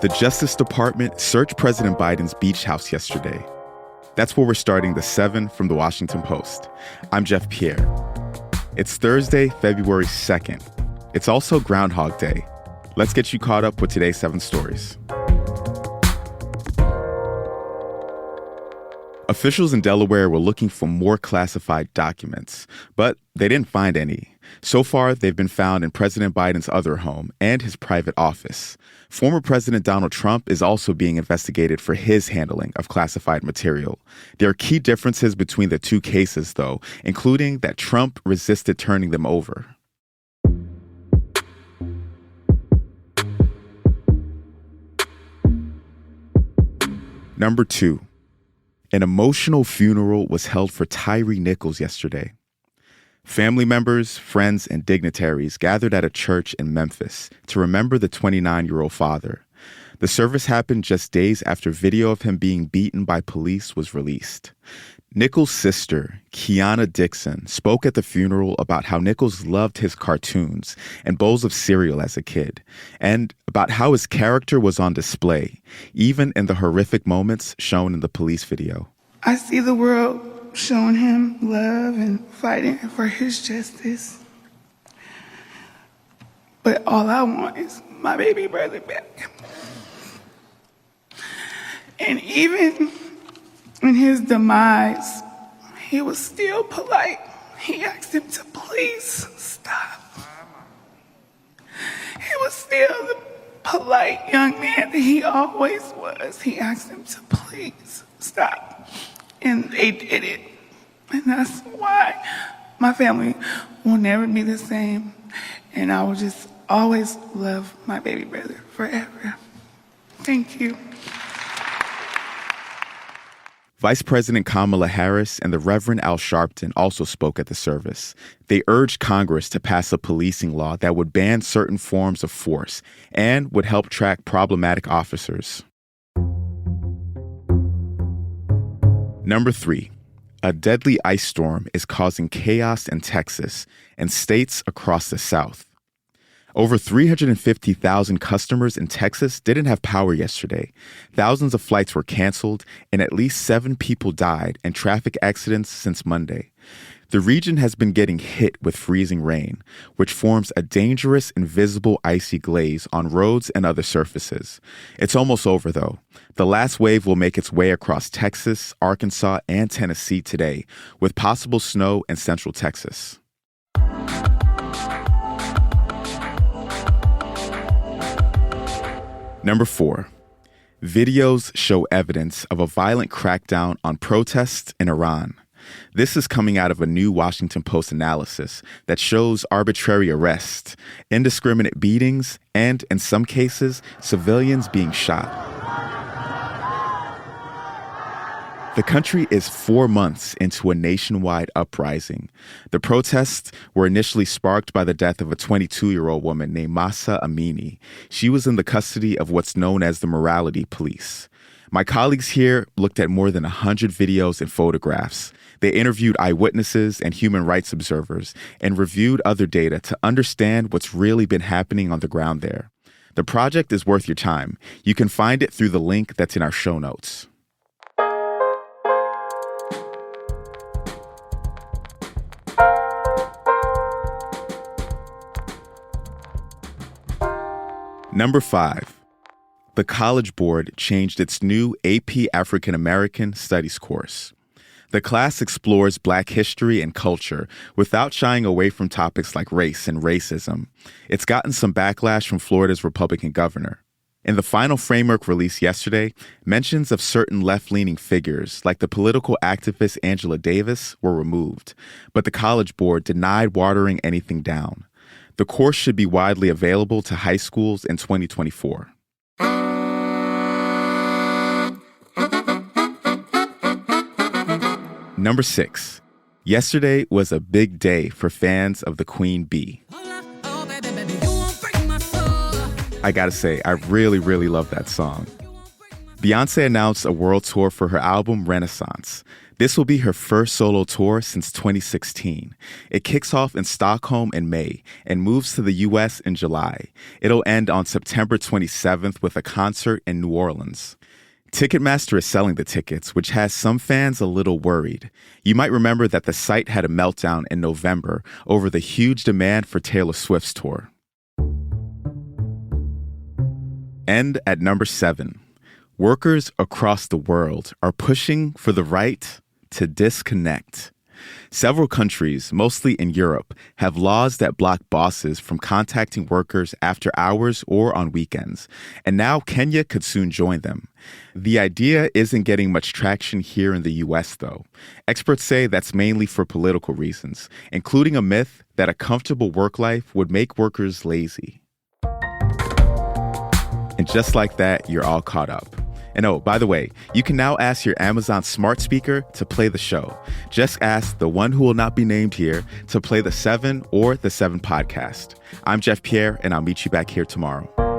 The Justice Department searched President Biden's beach house yesterday. That's where we're starting the 7 from the Washington Post. I'm Jeff Pierre. It's Thursday, February 2nd. It's also Groundhog Day. Let's get you caught up with today's 7 stories. Officials in Delaware were looking for more classified documents, but they didn't find any. So far, they've been found in President Biden's other home and his private office. Former President Donald Trump is also being investigated for his handling of classified material. There are key differences between the two cases, though, including that Trump resisted turning them over. Number 2. An emotional funeral was held for Tyre Nichols yesterday. Family members, friends, and dignitaries gathered at a church in Memphis to remember the 29-year-old father. The service happened just days after video of him being beaten by police was released. Nichols' sister, Kiana Dixon, spoke at the funeral about how Nichols loved his cartoons and bowls of cereal as a kid, and about how his character was on display, even in the horrific moments shown in the police video. I see the world showing him love and fighting for his justice. But all I want is my baby brother back. And even in his demise, he was still polite. He asked him to please stop. He was still the polite young man that he always was. He asked him to please stop. And they did it. And that's why my family will never be the same. And I will just always love my baby brother forever. Thank you. Vice President Kamala Harris and the Reverend Al Sharpton also spoke at the service. They urged Congress to pass a policing law that would ban certain forms of force and would help track problematic officers. Number 3. A deadly ice storm is causing chaos in Texas and states across the South. Over 350,000 customers in Texas didn't have power yesterday. Thousands of flights were canceled, and at least 7 people died in traffic accidents since Monday. The region has been getting hit with freezing rain, which forms a dangerous invisible icy glaze on roads and other surfaces. It's almost over, though. The last wave will make its way across Texas, Arkansas, and Tennessee today, with possible snow in central Texas. Number 4. Videos show evidence of a violent crackdown on protests in Iran. This is coming out of a new Washington Post analysis that shows arbitrary arrests, indiscriminate beatings, and, in some cases, civilians being shot. The country is 4 months into a nationwide uprising. The protests were initially sparked by the death of a 22-year-old woman named Mahsa Amini. She was in the custody of what's known as the morality police. My colleagues here looked at more than 100 videos and photographs. They interviewed eyewitnesses and human rights observers and reviewed other data to understand what's really been happening on the ground there. The project is worth your time. You can find it through the link that's in our show notes. Number 5. The College Board changed its new AP African American Studies course. The class explores Black history and culture without shying away from topics like race and racism. It's gotten some backlash from Florida's Republican governor. In the final framework released yesterday, mentions of certain left-leaning figures, like the political activist Angela Davis, were removed, but the College Board denied watering anything down. The course should be widely available to high schools in 2024. Number 6. Yesterday was a big day for fans of the Queen Bee. I gotta say, I really love that song. Beyoncé announced a world tour for her album Renaissance. This will be her first solo tour since 2016. It kicks off in Stockholm in May and moves to the U.S. in July. It'll end on September 27th with a concert in New Orleans. Ticketmaster is selling the tickets, which has some fans a little worried. You might remember that the site had a meltdown in November over the huge demand for Taylor Swift's tour. And at number 7, workers across the world are pushing for the right to disconnect. Several countries, mostly in Europe, have laws that block bosses from contacting workers after hours or on weekends. And now Kenya could soon join them. The idea isn't getting much traction here in the U.S., though. Experts say that's mainly for political reasons, including a myth that a comfortable work life would make workers lazy. And just like that, you're all caught up. And oh, by the way, you can now ask your Amazon smart speaker to play the show. Just ask the one who will not be named here to play the 7 or the 7 podcast. I'm Jeff Pierre, and I'll meet you back here tomorrow.